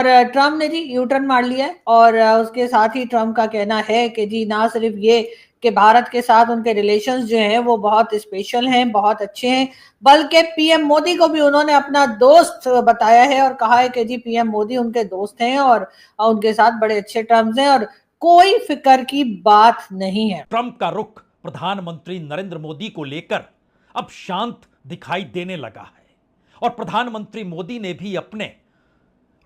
और ट्रम्प ने जी U turn मार लिया है और उसके साथ ही ट्रम्प का कहना है कि जी ना सिर्फ ये कि भारत के साथ उनके रिलेशंस जो हैं वो बहुत स्पेशल हैं, बहुत अच्छे हैं, बल्कि पीएम मोदी को भी उन्होंने अपना दोस्त बताया है और कहा है कि जी पीएम मोदी उनके दोस्त हैं और उनके साथ बड़े अच्छे टर्म्स हैं और कोई फिक्र की बात नहीं है। ट्रंप का रुख प्रधानमंत्री नरेंद्र मोदी को लेकर अब शांत दिखाई देने लगा है और प्रधानमंत्री मोदी ने भी अपने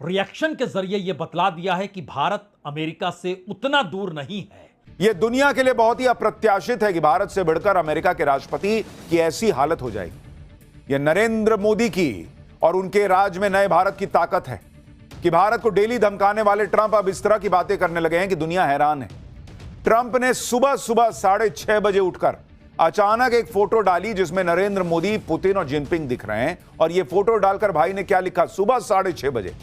रिएक्शन के जरिए यह बतला दिया है कि भारत अमेरिका से उतना दूर नहीं है। यह दुनिया के लिए बहुत ही अप्रत्याशित है कि भारत से बढ़कर अमेरिका के राष्ट्रपति की ऐसी हालत हो जाएगी। यह नरेंद्र मोदी की और उनके राज में नए भारत की ताकत है कि भारत को डेली धमकाने वाले ट्रंप अब इस तरह की बातें करने लगे हैं कि दुनिया हैरान है। ट्रंप ने सुबह सुबह 6:30 बजे उठकर अचानक एक फोटो डाली जिसमें नरेंद्र मोदी, पुतिन और जिनपिंग दिख रहे हैं। और यह फोटो डालकर भाई ने क्या लिखा? सुबह 6:30 बजे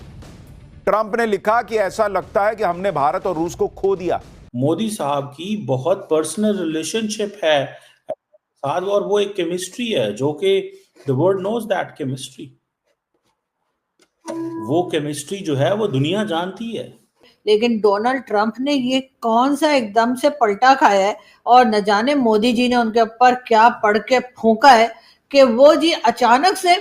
ट्रंप ने लिखा कि ऐसा लगता है कि हमने भारत और रूस को खो दिया। मोदी साहब की बहुत पर्सनल रिलेशनशिप है साथ और वो एक केमिस्ट्री है जो कि the world knows that chemistry. वो केमिस्ट्री जो है वो दुनिया जानती है। लेकिन डोनाल्ड ट्रंप ने ये कौन सा एकदम से पलटा खाया है और न जाने मोदी जी ने उनके ऊपर क्या पढ़ के फूंका है कि वो जी अचानक से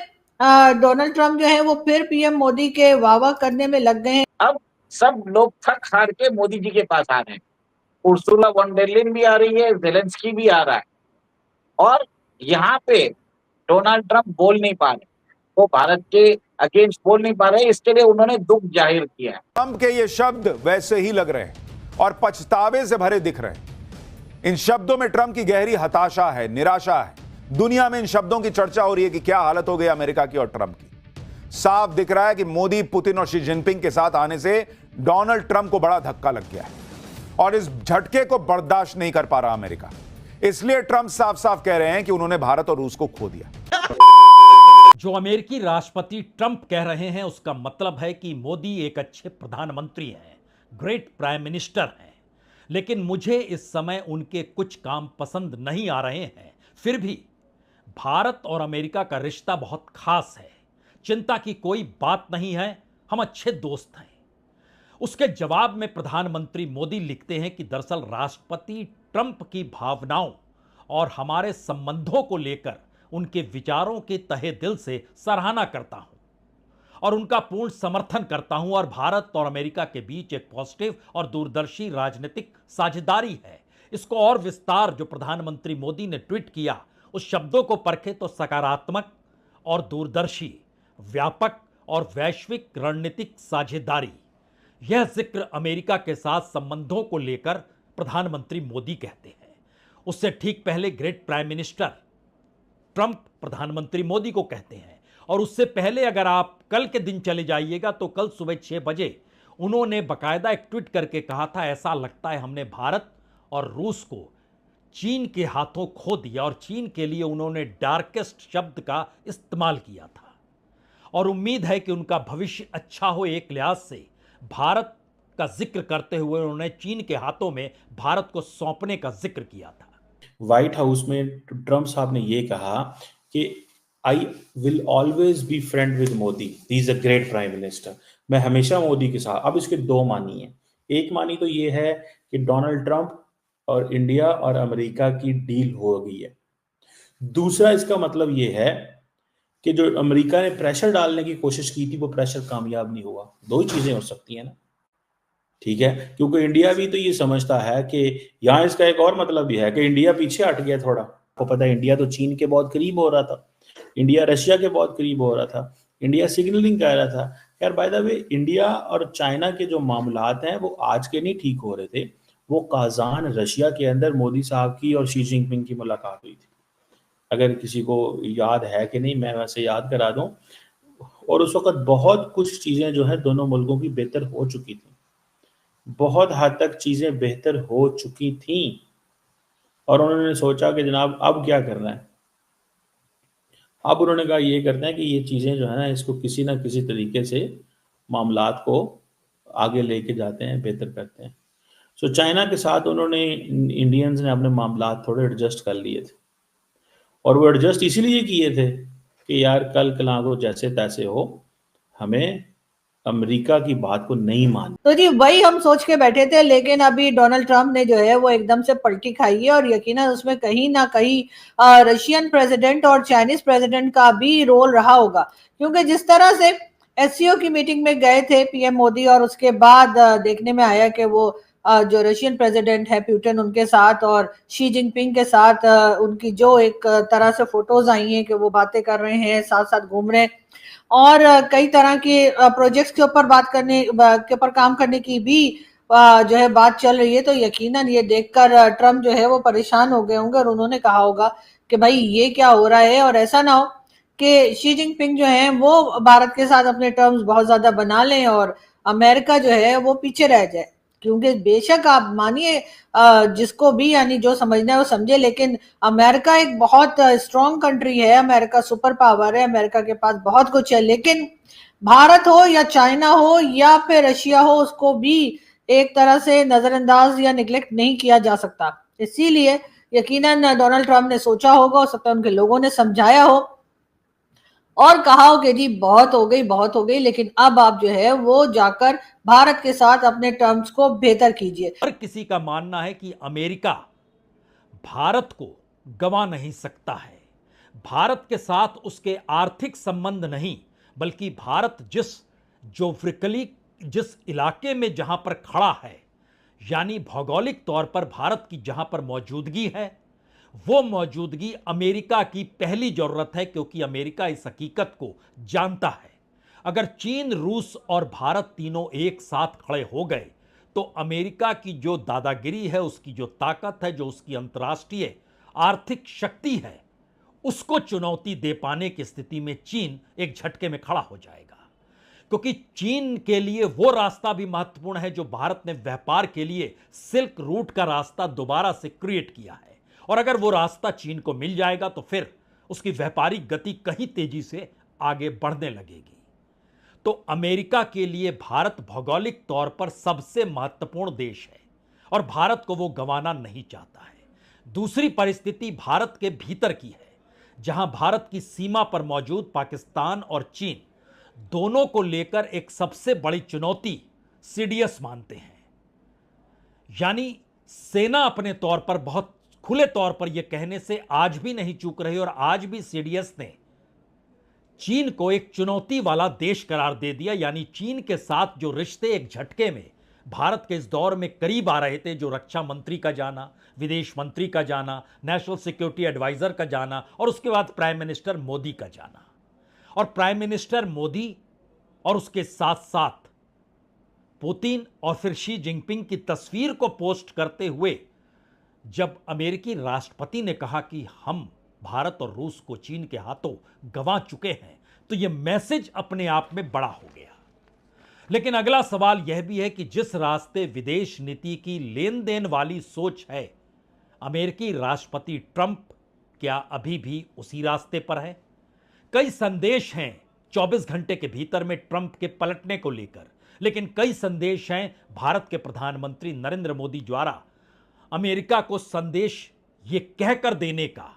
डोनाल्ड ट्रंप जो है वो फिर पीएम मोदी के वाह वाह करने में लग गए हैं। अब सब लोग थक हार के मोदी जी के पास आ रहे हैं। उर्सुला वॉन डेर लेyen भी आ रही है, जेलेंस्की भी आ रहा है और यहाँ पे डोनाल्ड ट्रंप बोल नहीं पा रहे, वो भारत के अगेंस्ट बोल नहीं पा रहे, इसके लिए उन्होंने दुख जाहिर किया है। ट्रंप के ये शब्द वैसे ही लग रहे हैं और पछतावे से भरे दिख रहे हैं। इन शब्दों में ट्रंप की गहरी हताशा है, निराशा है। दुनिया में इन शब्दों की चर्चा हो रही है कि क्या हालत हो गई अमेरिका की और ट्रंप की। साफ दिख रहा है कि मोदी, पुतिन और शी जिनपिंग के साथ आने से डोनाल्ड ट्रंप को बड़ा धक्का लग गया है और इस झटके को बर्दाश्त नहीं कर पा रहा अमेरिका। इसलिए ट्रंप साफ साफ कह रहे हैं कि उन्होंने भारत और रूस को खो दिया। जो अमेरिकी राष्ट्रपति ट्रंप कह रहे हैं उसका मतलब है कि मोदी एक अच्छे प्रधानमंत्री हैं, ग्रेट प्राइम मिनिस्टर हैं, लेकिन मुझे इस समय उनके कुछ काम पसंद नहीं आ रहे हैं। फिर भी भारत और अमेरिका का रिश्ता बहुत खास है, चिंता की कोई बात नहीं है, हम अच्छे दोस्त हैं। उसके जवाब में प्रधानमंत्री मोदी लिखते हैं कि दरअसल राष्ट्रपति ट्रंप की भावनाओं और हमारे संबंधों को लेकर उनके विचारों के तहे दिल से सराहना करता हूं और उनका पूर्ण समर्थन करता हूं और भारत और अमेरिका के बीच एक पॉजिटिव और दूरदर्शी राजनीतिक साझेदारी है। इसको और विस्तार जो प्रधानमंत्री मोदी ने ट्वीट किया उस शब्दों को परखे तो सकारात्मक और दूरदर्शी, व्यापक और वैश्विक रणनीतिक साझेदारी, यह जिक्र अमेरिका के साथ संबंधों को लेकर प्रधानमंत्री मोदी कहते हैं। उससे ठीक पहले ग्रेट प्राइम मिनिस्टर ट्रंप प्रधानमंत्री मोदी को कहते हैं और उससे पहले अगर आप कल के दिन चले जाइएगा तो कल सुबह 6 बजे उन्होंने बाकायदा एक ट्वीट करके कहा था, ऐसा लगता है हमने भारत और रूस को चीन के हाथों खो दिया। और चीन के लिए उन्होंने डार्केस्ट शब्द का इस्तेमाल किया था और उम्मीद है कि उनका भविष्य अच्छा हो। एक लिहाज से भारत का जिक्र करते हुए उन्होंने चीन के हाथों में भारत को सौंपने का जिक्र किया था। व्हाइट हाउस में ट्रंप साहब ने ये कहा कि I will always be friend with Modi, he is a great prime minister. मैं हमेशा मोदी के साथ। अब इसके दो मानी है। एक मानी तो ये है कि डोनाल्ड ट्रंप और इंडिया और अमेरिका की डील हो गई है। दूसरा इसका मतलब ये है कि जो अमेरिका ने प्रेशर डालने की कोशिश की थी वो प्रेशर कामयाब नहीं हुआ। दो ही चीजें हो सकती हैं ना, ठीक है, क्योंकि इंडिया भी तो ये समझता है कि यहाँ इसका एक और मतलब भी है कि इंडिया पीछे हट गया थोड़ा। आपको पता है इंडिया तो चीन के बहुत करीब हो रहा था, इंडिया रशिया के बहुत करीब हो रहा था, इंडिया सिग्नलिंग कर रहा था। यार बाय द वे इंडिया और चाइना के जो मामलात हैं वो आज के नहीं ठीक हो रहे थे, वो काजान रशिया के अंदर मोदी साहब की और शी जिनपिंग की मुलाकात हुई थी। अगर किसी को याद है कि नहीं, मैं वैसे याद करा दूं। और उस वक्त बहुत कुछ चीजें जो है दोनों मुल्कों की बेहतर हो चुकी थी, बहुत हद तक चीजें बेहतर हो चुकी थी और उन्होंने सोचा कि जनाब अब क्या करना है। अब उन्होंने कहा ये करते हैं कि ये चीजें जो है ना इसको किसी ना किसी तरीके से मामलात को आगे लेके जाते हैं, बेहतर करते हैं। सो चाइना के साथ उन्होंने इंडियंस ने अपने मामलात थोड़े एडजस्ट कर लिए थे और वो एडजस्ट इसीलिए किए थे कि यार कल कला को जैसे तैसे हो, हमें अमेरिका की बात को नहीं मान। तो जी वही हम सोच के बैठे थे, लेकिन अभी डोनाल्ड ट्रंप ने जो है वो एकदम से पलटी खाई है, और यकीनन उसमें कहीं ना कहीं रशियन प्रेसिडेंट और चाइनीज प्रेसिडेंट का भी रोल रहा होगा, क्योंकि जिस तरह से एससीओ की मीटिंग में गए थे पीएम मोदी, और उसके बाद देखने में आया कि वो जो रशियन प्रेसिडेंट है पुतिन, उनके साथ और शी जिनपिंग के साथ उनकी जो एक तरह से फोटोज आई हैं कि वो बातें कर रहे हैं, साथ साथ घूम रहे हैं, और कई तरह के प्रोजेक्ट्स के ऊपर के ऊपर काम करने की भी जो है बात चल रही है। तो यकीनन ये देखकर ट्रम्प जो है वो परेशान हो गए होंगे, और उन्होंने कहा होगा कि भाई ये क्या हो रहा है, और ऐसा ना हो कि शी जिनपिंग जो है वो भारत के साथ अपने टर्म्स बहुत ज्यादा बना लें और अमेरिका जो है वो पीछे रह जाए। क्योंकि बेशक आप मानिए जिसको भी यानी जो समझना है वो समझे, लेकिन अमेरिका एक बहुत स्ट्रॉन्ग कंट्री है, अमेरिका सुपर पावर है, अमेरिका के पास बहुत कुछ है, लेकिन भारत हो या चाइना हो या फिर रशिया हो, उसको भी एक तरह से नजरअंदाज या निगलेक्ट नहीं किया जा सकता। इसीलिए यकीनन डोनाल्ड ट्रंप ने सोचा होगा, हो सकता है उनके लोगों ने समझाया हो और कहा हो कि जी बहुत हो गई, बहुत हो गई, लेकिन अब आप जो है वो जाकर भारत के साथ अपने टर्म्स को बेहतर कीजिए। हर किसी का मानना है कि अमेरिका भारत को गंवा नहीं सकता है। भारत के साथ उसके आर्थिक संबंध नहीं, बल्कि भारत ज्योग्राफिकली जिस इलाके में जहां पर खड़ा है, यानी भौगोलिक तौर पर भारत की जहां पर मौजूदगी है, वो मौजूदगी अमेरिका की पहली जरूरत है, क्योंकि अमेरिका इस हकीकत को जानता है। अगर चीन, रूस और भारत तीनों एक साथ खड़े हो गए तो अमेरिका की जो दादागिरी है, उसकी जो ताकत है, जो उसकी अंतर्राष्ट्रीय आर्थिक शक्ति है, उसको चुनौती दे पाने की स्थिति में चीन एक झटके में खड़ा हो जाएगा। क्योंकि चीन के लिए वो रास्ता भी महत्वपूर्ण है जो भारत ने व्यापार के लिए सिल्क रूट का रास्ता दोबारा से क्रिएट किया है, और अगर वो रास्ता चीन को मिल जाएगा तो फिर उसकी व्यापारिक गति कहीं तेजी से आगे बढ़ने लगेगी। तो अमेरिका के लिए भारत भौगोलिक तौर पर सबसे महत्वपूर्ण देश है और भारत को वो गंवाना नहीं चाहता है। दूसरी परिस्थिति भारत के भीतर की है, जहां भारत की सीमा पर मौजूद पाकिस्तान और चीन दोनों को लेकर एक सबसे बड़ी चुनौती सीडीएस मानते हैं। यानी सेना अपने तौर पर बहुत खुले तौर पर यह कहने से आज भी नहीं चूक रही, और आज भी सीडीएस ने चीन को एक चुनौती वाला देश करार दे दिया। यानी चीन के साथ जो रिश्ते एक झटके में भारत के इस दौर में करीब आ रहे थे, जो रक्षा मंत्री का जाना, विदेश मंत्री का जाना, नेशनल सिक्योरिटी एडवाइजर का जाना, और उसके बाद प्राइम मिनिस्टर मोदी का जाना, और प्राइम मिनिस्टर मोदी और उसके साथ साथ पुतिन और फिर शी जिनपिंग की तस्वीर को पोस्ट करते हुए जब अमेरिकी राष्ट्रपति ने कहा कि हम भारत और रूस को चीन के हाथों गंवा चुके हैं, तो यह मैसेज अपने आप में बड़ा हो गया। लेकिन अगला सवाल यह भी है कि जिस रास्ते विदेश नीति की लेन देन वाली सोच है अमेरिकी राष्ट्रपति ट्रंप, क्या अभी भी उसी रास्ते पर है? कई संदेश हैं 24 घंटे के भीतर में ट्रंप के पलटने को लेकर, लेकिन कई संदेश हैं भारत के प्रधानमंत्री नरेंद्र मोदी द्वारा अमेरिका को संदेश ये कहकर देने का